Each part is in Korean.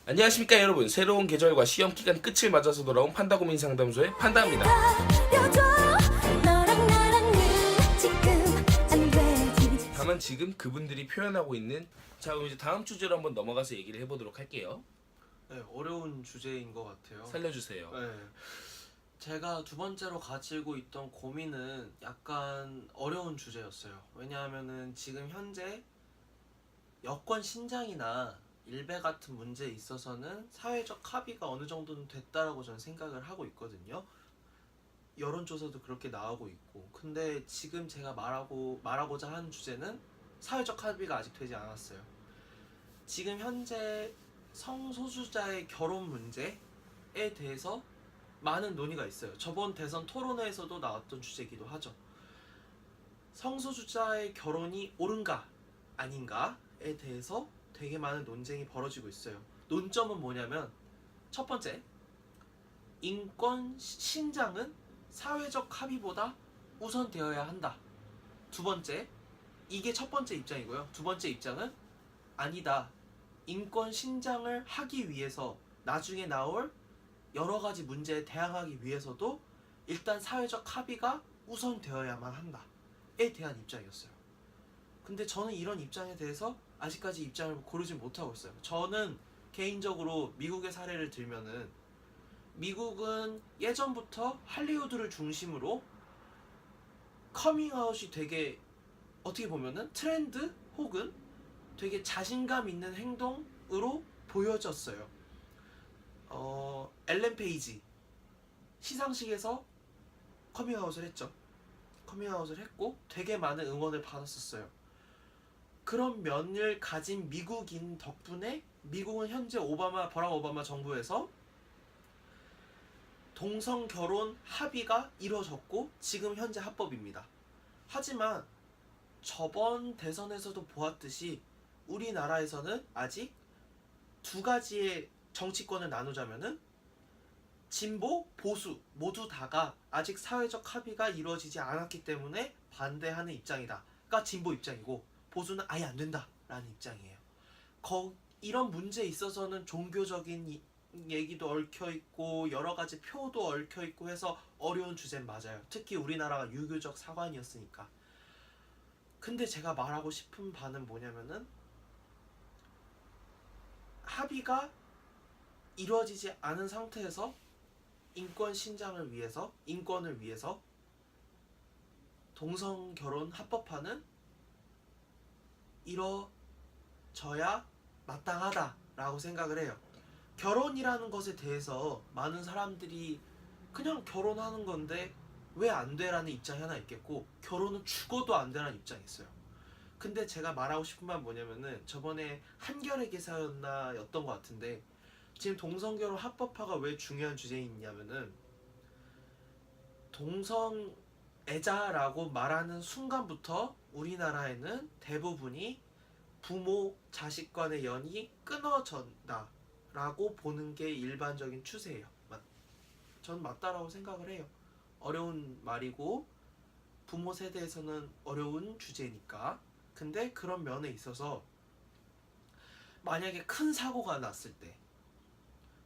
안녕하십니까 여러분. 새로운 계절과 시험기간 끝을 맞아서 돌아온 판다고민 상담소의 판다입니다. 다만 지금 그분들이 표현하고 있는, 자 그럼 이제 다음 주제로 한번 넘어가서 얘기를 해보도록 할게요. 네, 어려운 주제인 것 같아요. 살려주세요. 네, 제가 두 번째로 가지고 있던 고민은 약간 어려운 주제였어요. 왜냐하면은 지금 현재 여권 신장이나 일배 같은 문제에 있어서는 사회적 합의가 어느 정도는 됐다라고 저는 생각을 하고 있거든요. 여론조사도 그렇게 나오고 있고, 근데 지금 제가 말하고자 하는 주제는 사회적 합의가 아직 되지 않았어요. 지금 현재 성소수자의 결혼 문제에 대해서 많은 논의가 있어요. 저번 대선 토론회에서도 나왔던 주제이기도 하죠. 성소수자의 결혼이 옳은가 아닌가에 대해서 되게 많은 논쟁이 벌어지고 있어요. 논점은 뭐냐면, 첫 번째, 인권 신장은 사회적 합의보다 우선되어야 한다. 두 번째, 이게 첫 번째 입장이고요. 두 번째 입장은 아니다. 인권 신장을 하기 위해서 나중에 나올 여러 가지 문제에 대항하기 위해서도 일단 사회적 합의가 우선되어야만 한다에 대한 입장이었어요. 근데 저는 이런 입장에 대해서 아직까지 입장을 고르지 못하고 있어요. 저는 개인적으로 미국의 사례를 들면은, 미국은 예전부터 할리우드를 중심으로 커밍아웃이 되게 어떻게 보면은 트렌드 혹은 되게 자신감 있는 행동으로 보여졌어요. 엘렌 페이지 시상식에서 커밍아웃을 했죠. 커밍아웃을 했고 되게 많은 응원을 받았었어요. 그런 면을 가진 미국인 덕분에 미국은 현재 버락 오바마 정부에서 동성 결혼 합의가 이루어졌고 지금 현재 합법입니다. 하지만 저번 대선에서도 보았듯이 우리나라에서는 아직 두 가지의 정치권을 나누자면은 진보, 보수 모두 다가 아직 사회적 합의가 이루어지지 않았기 때문에 반대하는 입장이다가 진보 입장이고, 보수는 아예 안 된다라는 입장이에요. 이런 문제에 있어서는 종교적인 얘기도 얽혀있고 여러 가지 표도 얽혀있고 해서 어려운 주제는 맞아요. 특히 우리나라가 유교적 사관이었으니까. 근데 제가 말하고 싶은 바는 뭐냐면은, 합의가 이루어지지 않은 상태에서 인권 신장을 위해서, 인권을 위해서 동성 결혼 합법화는 이뤄져야 마땅하다라고 생각을 해요. 결혼이라는 것에 대해서 많은 사람들이 그냥 결혼하는 건데 왜 안 돼라는 입장이 하나 있겠고, 결혼은 죽어도 안 되라는 입장이 있어요. 근데 제가 말하고 싶은 말 뭐냐면은, 저번에 한겨레 기사였던 것 같은데, 지금 동성결혼 합법화가 왜 중요한 주제이냐면은, 동성애자라고 말하는 순간부터 우리나라에는 대부분이 부모 자식 간의 연이 끊어진다 라고 보는 게 일반적인 추세예요. 전 맞다라고 생각을 해요. 어려운 말이고 부모 세대에서는 어려운 주제니까. 근데 그런 면에 있어서 만약에 큰 사고가 났을 때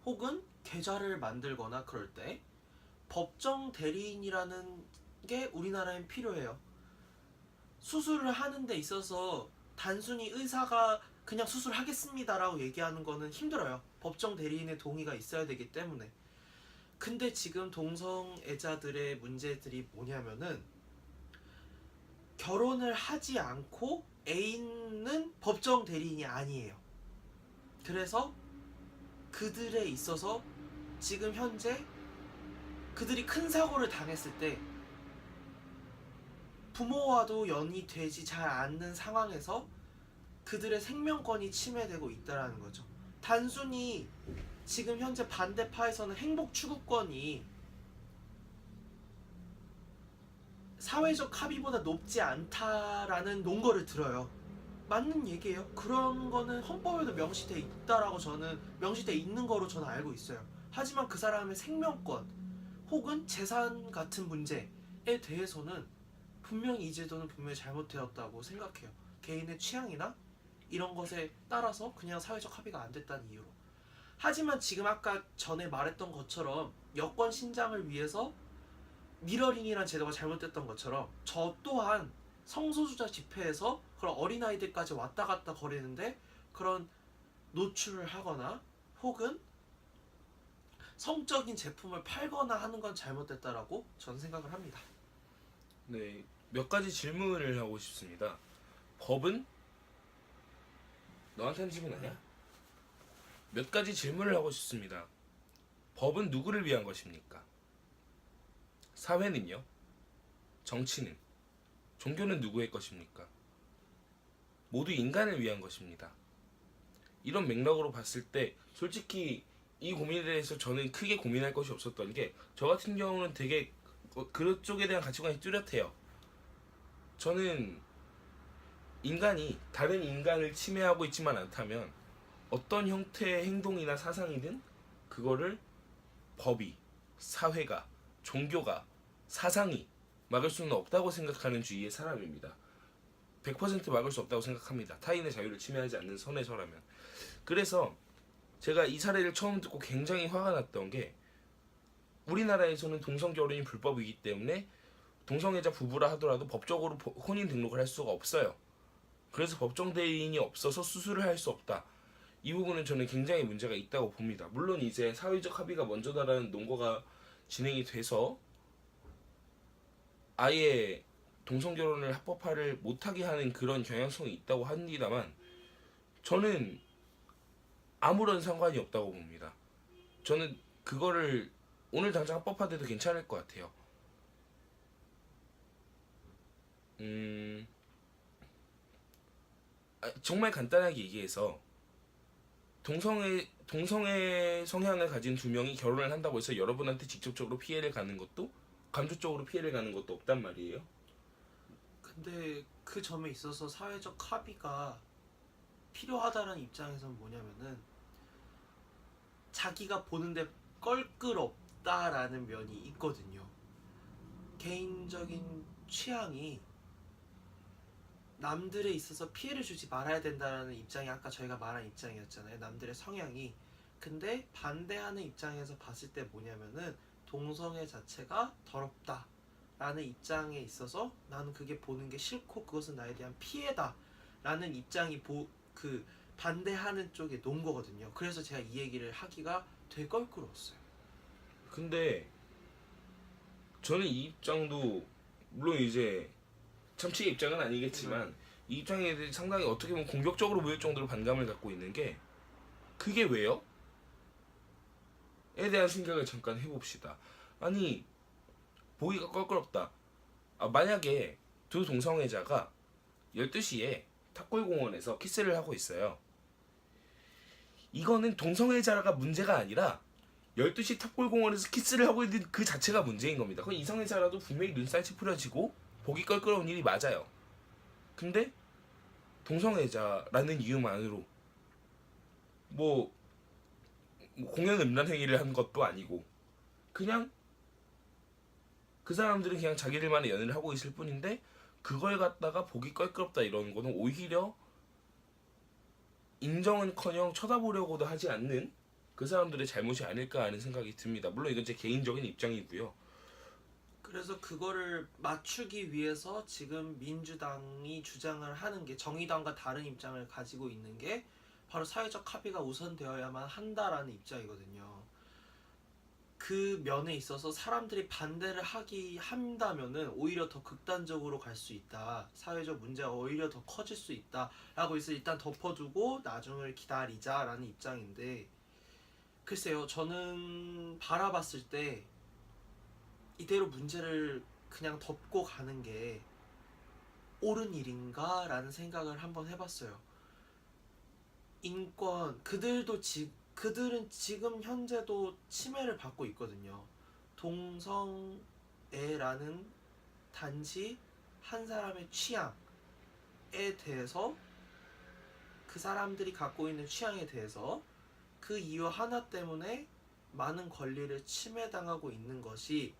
혹은 계좌를 만들거나 그럴 때 법정 대리인이라는 게 우리나라엔 필요해요. 수술을 하는 데 있어서 단순히 의사가 그냥 수술하겠습니다라고 얘기하는 거는 힘들어요. 법정 대리인의 동의가 있어야 되기 때문에. 근데 지금 동성애자들의 문제들이 뭐냐면은, 결혼을 하지 않고 애인은 법정 대리인이 아니에요. 그래서 그들에 있어서 지금 현재 그들이 큰 사고를 당했을 때 부모와도 연이 되지 잘 않는 상황에서 그들의 생명권이 침해되고 있다는 거죠. 단순히 지금 현재 반대파에서는 행복 추구권이 사회적 합의보다 높지 않다라는 논거를 들어요. 맞는 얘기예요. 그런 거는 헌법에도 명시돼 있다라고 저는, 명시돼 있는 거로 저는 알고 있어요. 하지만 그 사람의 생명권 혹은 재산 같은 문제에 대해서는 분명히 이 제도는 분명히 잘못되었다고 생각해요. 개인의 취향이나 이런 것에 따라서 그냥 사회적 합의가 안 됐다는 이유로. 하지만 지금 아까 전에 말했던 것처럼 여권 신장을 위해서 미러링이란 제도가 잘못됐던 것처럼 저 또한 성소수자 집회에서 그런 어린아이들까지 왔다 갔다 거리는데 그런 노출을 하거나 혹은 성적인 제품을 팔거나 하는 건 잘못됐다라고 저는 생각을 합니다. 네, 몇 가지 질문을 하고 싶습니다. 법은 너한테는 질문 아니야? 몇 가지 질문을 하고 싶습니다. 법은 누구를 위한 것입니까? 사회는요? 정치는? 종교는 누구의 것입니까? 모두 인간을 위한 것입니다. 이런 맥락으로 봤을 때 솔직히 이 고민에 대해서 저는 크게 고민할 것이 없었던 게, 저 같은 경우는 되게 그쪽에 대한 가치관이 뚜렷해요. 저는 인간이 다른 인간을 침해하고 있지만 않다면 어떤 형태의 행동이나 사상이든 그거를 법이, 사회가, 종교가, 사상이 막을 수는 없다고 생각하는 주의의 사람입니다. 100% 막을 수 없다고 생각합니다. 타인의 자유를 침해하지 않는 선에서라면. 그래서 제가 이 사례를 처음 듣고 굉장히 화가 났던 게, 우리나라에서는 동성 결혼이 불법이기 때문에 동성애자 부부라 하더라도 법적으로 혼인 등록을 할 수가 없어요. 그래서 법정 대리인이 없어서 수술을 할 수 없다. 이 부분은 저는 굉장히 문제가 있다고 봅니다. 물론 이제 사회적 합의가 먼저다라는 논거가 진행이 돼서 아예 동성 결혼을 합법화를 못하게 하는 그런 경향성이 있다고 합니다만, 저는 아무런 상관이 없다고 봅니다. 저는 그거를 오늘 당장 합법화돼도 괜찮을 것 같아요. 정말 간단하게 얘기해서 동성애 성향을 가진 두 명이 결혼을 한다고 해서 여러분한테 직접적으로 피해를 가는 것도, 간접적으로 피해를 가는 것도 없단 말이에요. 근데 그 점에 있어서 사회적 합의가 필요하다는 입장에서는 뭐냐면은 자기가 보는데 껄끄럽다라는 면이 있거든요. 개인적인 취향이 남들에 있어서 피해를 주지 말아야 된다는 입장이 아까 저희가 말한 입장이었잖아요. 남들의 성향이. 근데 반대하는 입장에서 봤을 때 뭐냐면은 동성애 자체가 더럽다 라는 입장에 있어서 나는 그게 보는 게 싫고 그것은 나에 대한 피해다 라는 입장이 그 반대하는 쪽에 놓은 거거든요. 그래서 제가 이 얘기를 하기가 되게 껄끄러웠어요. 근데 저는 이 입장도, 물론 이제 참치의 입장은 아니겠지만 이 입장에 대해 상당히 어떻게 보면 공격적으로 보일 정도로 반감을 갖고 있는 게, 그게 왜요? 에 대한 생각을 잠깐 해봅시다. 아니, 보기가 껄끄럽다. 만약에 두 동성애자가 12시에 탑골공원에서 키스를 하고 있어요. 이거는 동성애자가 문제가 아니라 12시 탑골공원에서 키스를 하고 있는 그 자체가 문제인 겁니다. 그건 이성애자라도 분명히 눈살 찌푸려지고 보기 껄끄러운 일이 맞아요. 근데 동성애자라는 이유만으로 뭐 공연 음란 행위를 한 것도 아니고, 그냥 그 사람들은 그냥 자기들만의 연애를 하고 있을 뿐인데 그걸 갖다가 보기 껄끄럽다 이러는 거는 오히려 인정은커녕 쳐다보려고도 하지 않는 그 사람들의 잘못이 아닐까 하는 생각이 듭니다. 물론 이건 제 개인적인 입장이고요. 그래서 그거를 맞추기 위해서 지금 민주당이 주장을 하는 게, 정의당과 다른 입장을 가지고 있는 게 바로 사회적 합의가 우선되어야만 한다라는 입장이거든요. 그 면에 있어서 사람들이 반대를 한다면은 오히려 더 극단적으로 갈 수 있다. 사회적 문제가 오히려 더 커질 수 있다라고 해서 일단 덮어두고 나중을 기다리자라는 입장인데, 글쎄요, 저는 바라봤을 때 이대로 문제를 그냥 덮고 가는 게 옳은 일인가? 라는 생각을 한번 해봤어요. 인권, 그들은 지금 현재도 침해를 받고 있거든요. 동성애라는 단지 한 사람의 취향에 대해서, 그 사람들이 갖고 있는 취향에 대해서 그 이유 하나 때문에 많은 권리를 침해당하고 있는 것이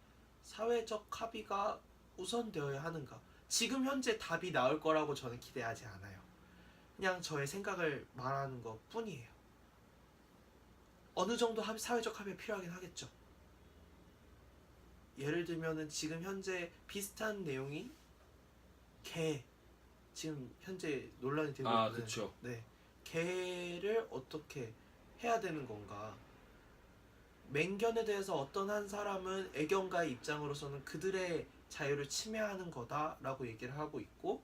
사회적 합의가 우선되어야 하는가? 지금 현재 답이 나올 거라고 저는 기대하지 않아요. 그냥 저의 생각을 말하는 것 뿐이에요. 어느 정도 사회적 합의가 필요하긴 하겠죠. 예를 들면은 지금 현재 비슷한 내용이 지금 현재 논란이 되고 있는 그쵸. 네, 개를 어떻게 해야 되는 건가? 맹견에 대해서 어떤 한 사람은 애견가의 입장으로서는 그들의 자유를 침해하는 거다라고 얘기를 하고 있고,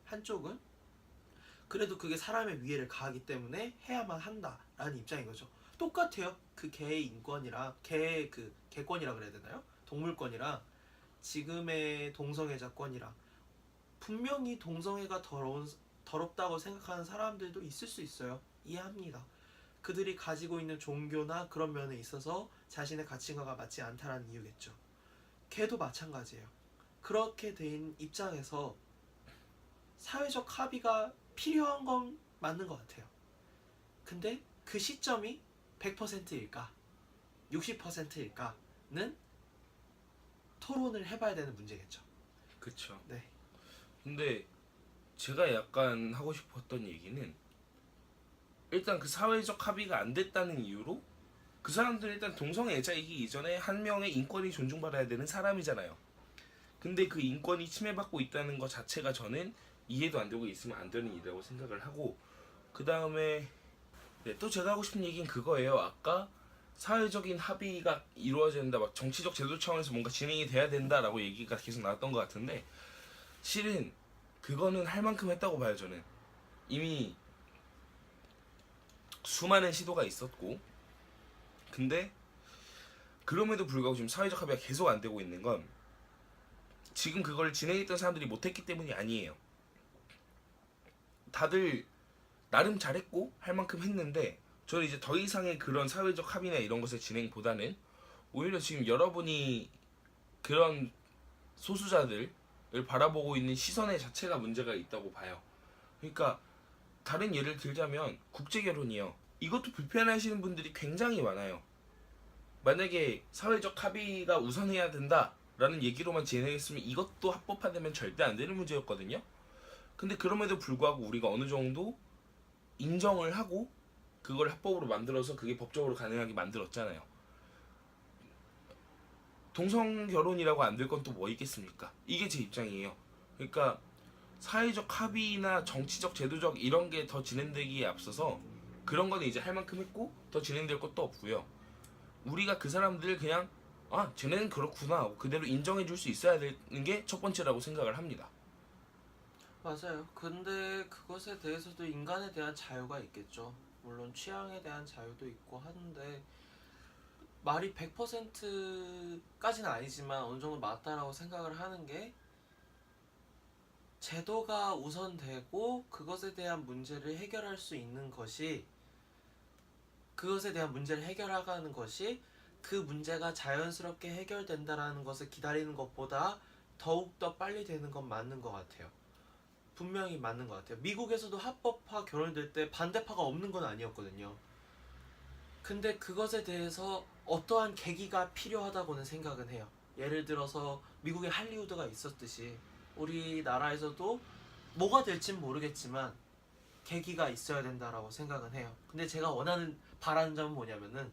한쪽은 그래도 그게 사람의 위해를 가하기 때문에 해야만 한다라는 입장인 거죠. 똑같아요. 그 개의 인권이랑 그 개권이라 그래야 되나요? 동물권이랑 지금의 동성애자권이랑 분명히 동성애가 더럽다고 생각하는 사람들도 있을 수 있어요. 이해합니다. 그들이 가지고 있는 종교나 그런 면에 있어서 자신의 가치관과 맞지 않다라는 이유겠죠. 개도 마찬가지예요. 그렇게 된 입장에서 사회적 합의가 필요한 건 맞는 것 같아요. 근데 그 시점이 100%일까 60%일까는 토론을 해봐야 되는 문제겠죠. 그쵸. 네. 근데 제가 약간 하고 싶었던 얘기는, 일단 그 사회적 합의가 안 됐다는 이유로 그 사람들은 일단 동성애자이기 이전에 한 명의 인권이 존중받아야 되는 사람이잖아요. 근데 그 인권이 침해받고 있다는 것 자체가 저는 이해도 안 되고 있으면 안 되는 일이라고 생각을 하고, 그 다음에 또 제가 하고 싶은 얘기는 그거예요. 아까 사회적인 합의가 이루어져야 된다, 막 정치적 제도 차원에서 뭔가 진행이 돼야 된다라고 얘기가 계속 나왔던 것 같은데, 실은 그거는 할 만큼 했다고 봐요. 저는 이미 수많은 시도가 있었고, 근데 그럼에도 불구하고 지금 사회적 합의가 계속 안 되고 있는 건 지금 그걸 진행했던 사람들이 못했기 때문이 아니에요. 다들 나름 잘했고 할 만큼 했는데, 저는 이제 더 이상의 그런 사회적 합의나 이런 것의 진행보다는 오히려 지금 여러분이 그런 소수자들을 바라보고 있는 시선의 자체가 문제가 있다고 봐요. 그러니까 다른 예를 들자면 국제결혼이요. 이것도 불편해하시는 분들이 굉장히 많아요. 만약에 사회적 합의가 우선해야 된다라는 얘기로만 진행했으면 이것도 합법화되면 절대 안 되는 문제였거든요. 근데 그럼에도 불구하고 우리가 어느 정도 인정을 하고 그걸 합법으로 만들어서 그게 법적으로 가능하게 만들었잖아요. 동성 결혼이라고 안 될 건 또 뭐 있겠습니까? 이게 제 입장이에요. 그러니까 사회적 합의나 정치적 제도적 이런 게 더 진행되기에 앞서서 그런 거는 이제 할 만큼 했고 더 진행될 것도 없고요. 우리가 그 사람들 그냥 쟤네는 그렇구나 하고 그대로 인정해 줄 수 있어야 되는 게 첫 번째라고 생각을 합니다. 맞아요. 근데 그것에 대해서도 인간에 대한 자유가 있겠죠. 물론 취향에 대한 자유도 있고 하는데, 말이 100%까지는 아니지만 어느 정도 맞다라고 생각을 하는 게, 제도가 우선되고 그것에 대한 문제를 해결할 수 있는 것이, 그것에 대한 문제를 해결하는 것이 그 문제가 자연스럽게 해결된다라는 것을 기다리는 것보다 더욱더 빨리 되는 건 맞는 것 같아요. 분명히 맞는 것 같아요. 미국에서도 합법화 결혼될 때 반대파가 없는 건 아니었거든요. 근데 그것에 대해서 어떠한 계기가 필요하다고는 생각은 해요. 예를 들어서 미국에 할리우드가 있었듯이 우리나라에서도 뭐가 될진 모르겠지만 계기가 있어야 된다라고 생각은 해요. 근데 제가 바라는 점은 뭐냐면은,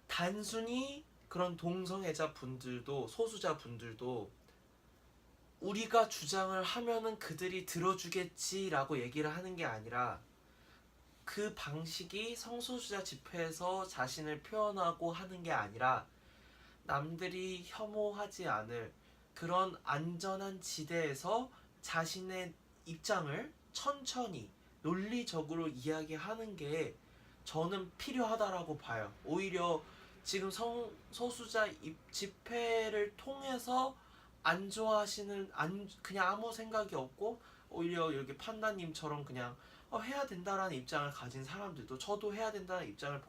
단순히 그런 동성애자 분들도, 소수자 분들도 우리가 주장을 하면은 그들이 들어주겠지라고 얘기를 하는 게 아니라, 그 방식이 성소수자 집회에서 자신을 표현하고 하는 게 아니라 남들이 혐오하지 않을 그런 안전한 지대에서 자신의 입장을 천천히 논리적으로 이야기하는 게 저는 필요하다라고 봐요. 오히려 지금 성소수자 집회를 통해서 안 좋아하시는, 그냥 아무 생각이 없고 오히려 여기 판다님처럼 그냥 해야 된다라는 입장을 가진 사람들도, 저도 해야 된다는 입장을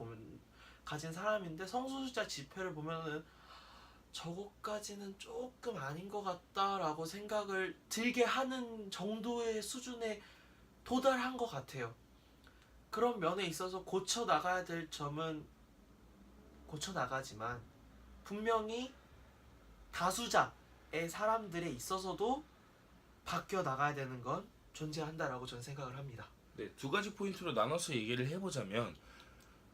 가진 사람인데 성소수자 집회를 보면은 저것까지는 조금 아닌 것 같다라고 생각을 들게 하는 정도의 수준에 도달한 것 같아요. 그런 면에 있어서 고쳐 나가야 될 점은 고쳐 나가지만, 분명히 다수자의 사람들에 있어서도 바뀌어 나가야 되는 건 존재한다라고 저는 생각을 합니다. 네, 두 가지 포인트로 나눠서 얘기를 해보자면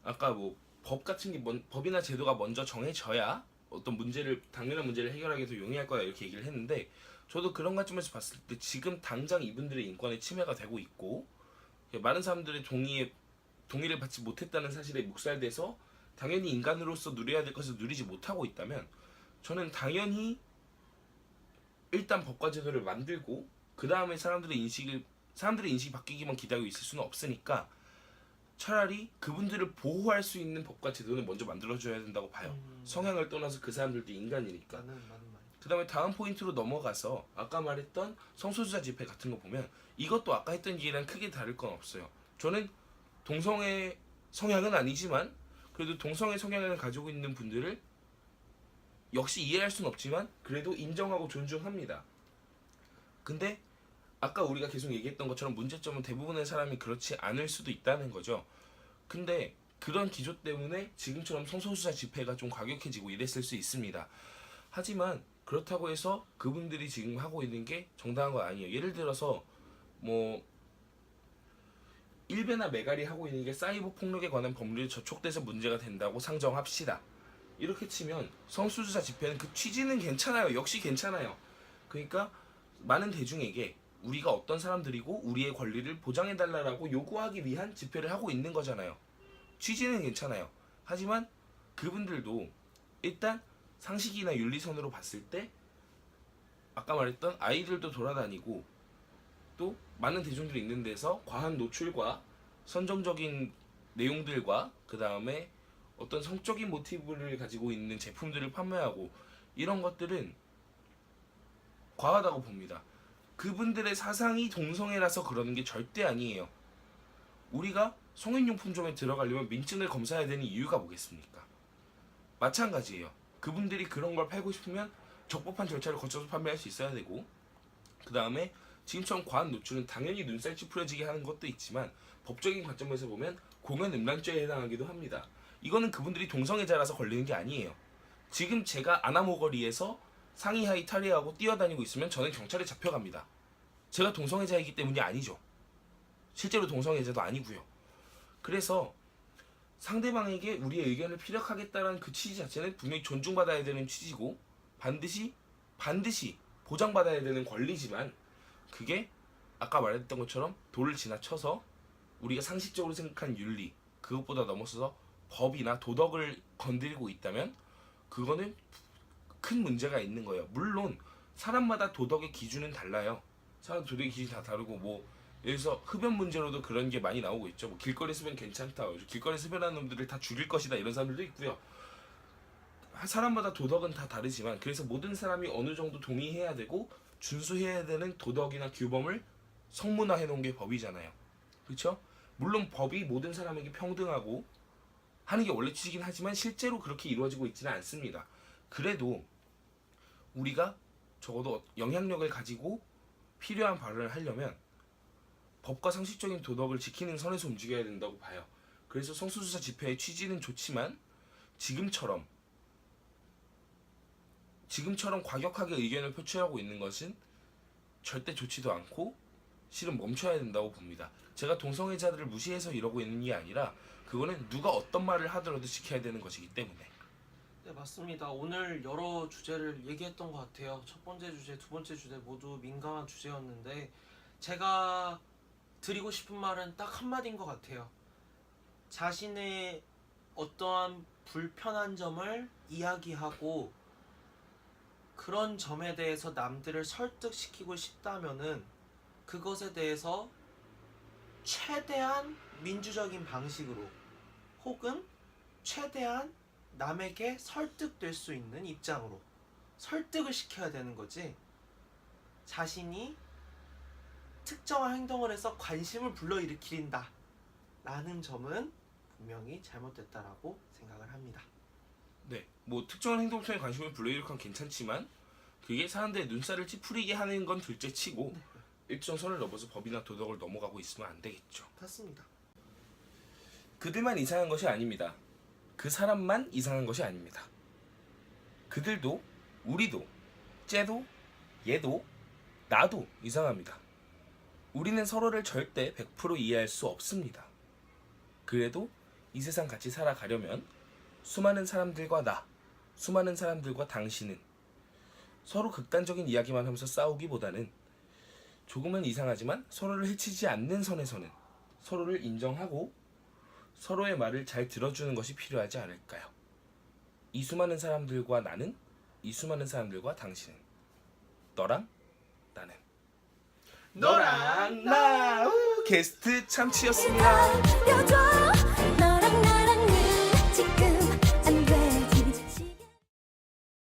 아까 뭐 법 같은 게 법이나 제도가 먼저 정해져야 어떤 문제를 당면한 문제를 해결하기 위해서 용이할 거다 이렇게 얘기를 했는데 저도 그런 관점에서 봤을 때 지금 당장 이분들의 인권에 침해가 되고 있고 많은 사람들의 동의를 받지 못했다는 사실에 묵살돼서 당연히 인간으로서 누려야 될 것을 누리지 못하고 있다면 저는 당연히 일단 법과 제도를 만들고 그 다음에 사람들의 인식이 바뀌기만 기다리고 있을 수는 없으니까 차라리 그분들을 보호할 수 있는 법과 제도는 먼저 만들어줘야 된다고 봐요. 성향을 떠나서 그 사람들도 인간이니까. 맞는 말. 그 다음에 다음 포인트로 넘어가서 아까 말했던 성소수자 집회 같은 거 보면 이것도 아까 했던 얘기랑 크게 다를 건 없어요. 저는 동성애 성향은 아니지만 그래도 동성애 성향을 가지고 있는 분들을 역시 이해할 수는 없지만 그래도 인정하고 존중합니다. 근데 아까 우리가 계속 얘기했던 것처럼 문제점은 대부분의 사람이 그렇지 않을 수도 있다는 거죠. 근데 그런 기조 때문에 지금처럼 성소수자 집회가 좀 과격해지고 이랬을 수 있습니다. 하지만 그렇다고 해서 그분들이 지금 하고 있는 게 정당한 건 아니에요. 예를 들어서 뭐 일베나 메갈이 하고 있는 게 사이버 폭력에 관한 법률이 저촉돼서 문제가 된다고 상정합시다. 이렇게 치면 성소수자 집회는 그 취지는 괜찮아요. 역시 괜찮아요. 그러니까 많은 대중에게 우리가 어떤 사람들이고 우리의 권리를 보장해달라고 요구하기 위한 집회를 하고 있는 거잖아요. 취지는 괜찮아요. 하지만 그분들도 일단 상식이나 윤리선으로 봤을 때 아까 말했던 아이들도 돌아다니고 또 많은 대중들이 있는 데서 과한 노출과 선정적인 내용들과 그 다음에 어떤 성적인 모티브를 가지고 있는 제품들을 판매하고 이런 것들은 과하다고 봅니다. 그분들의 사상이 동성애라서 그러는 게 절대 아니에요. 우리가 성인용품점에 들어가려면 민증을 검사해야 되는 이유가 뭐겠습니까? 마찬가지예요. 그분들이 그런 걸 팔고 싶으면 적법한 절차를 거쳐서 판매할 수 있어야 되고 그 다음에 지금처럼 과한 노출은 당연히 눈살 찌푸려지게 하는 것도 있지만 법적인 관점에서 보면 공연 음란죄에 해당하기도 합니다. 이거는 그분들이 동성애자라서 걸리는 게 아니에요. 지금 제가 아나모거리에서 상의 하의 탈의하고 뛰어다니고 있으면 저는 경찰에 잡혀갑니다. 제가 동성애자이기 때문이 아니죠. 실제로 동성애자도 아니고요. 그래서 상대방에게 우리의 의견을 피력하겠다는 그 취지 자체는 분명히 존중받아야 되는 취지고 반드시 보장받아야 되는 권리지만 그게 아까 말했던 것처럼 도를 지나쳐서 우리가 상식적으로 생각한 윤리 그것보다 넘어서서 법이나 도덕을 건드리고 있다면 그거는 큰 문제가 있는 거예요. 물론 사람마다 도덕의 기준은 달라요. 사람 도덕의 기준이 다 다르고 뭐 여기서 흡연 문제로도 그런 게 많이 나오고 있죠. 뭐 길거리 흡연 괜찮다. 길거리 흡연하는 놈들을 다 죽일 것이다. 이런 사람들도 있고요. 사람마다 도덕은 다 다르지만 그래서 모든 사람이 어느 정도 동의해야 되고 준수해야 되는 도덕이나 규범을 성문화해 놓은 게 법이잖아요. 그렇죠? 물론 법이 모든 사람에게 평등하고 하는 게 원래 취지긴 하지만 실제로 그렇게 이루어지고 있지는 않습니다. 그래도 우리가 적어도 영향력을 가지고 필요한 발언을 하려면 법과 상식적인 도덕을 지키는 선에서 움직여야 된다고 봐요. 그래서 성소수자 집회의 취지는 좋지만 지금처럼 과격하게 의견을 표출하고 있는 것은 절대 좋지도 않고 실은 멈춰야 된다고 봅니다. 제가 동성애자들을 무시해서 이러고 있는 게 아니라 그거는 누가 어떤 말을 하더라도 지켜야 되는 것이기 때문에. 네, 맞습니다. 오늘 여러 주제를 얘기했던 것 같아요. 첫 번째 주제, 두 번째 주제 모두 민감한 주제였는데 제가 드리고 싶은 말은 딱 한마디인 것 같아요. 자신의 어떠한 불편한 점을 이야기하고 그런 점에 대해서 남들을 설득시키고 싶다면은 그것에 대해서 최대한 민주적인 방식으로 혹은 최대한 남에게 설득될 수 있는 입장으로 설득을 시켜야 되는 거지 자신이 특정한 행동을 해서 관심을 불러일으킨다 라는 점은 분명히 잘못됐다라고 생각을 합니다. 네, 뭐 특정한 행동처에 관심을 불러일으키면 괜찮지만 그게 사람들의 눈살을 찌푸리게 하는 건 둘째치고 일정 선을 넘어서 법이나 도덕을 넘어가고 있으면 안 되겠죠. 맞습니다. 그들만 이상한 것이 아닙니다. 그 사람만 이상한 것이 아닙니다. 그들도 우리도 쟤도 얘도 나도 이상합니다. 우리는 서로를 절대 100% 이해할 수 없습니다. 그래도 이 세상 같이 살아가려면 수많은 사람들과 나, 수많은 사람들과 당신은 서로 극단적인 이야기만 하면서 싸우기보다는 조금은 이상하지만 서로를 해치지 않는 선에서는 서로를 인정하고 서로의 말을 잘 들어주는 것이 필요하지 않을까요? 이 수많은 사람들과 나는, 이 수많은 사람들과 당신은, 너랑 나는. 너랑 나. 게스트 참치였습니다. 여전히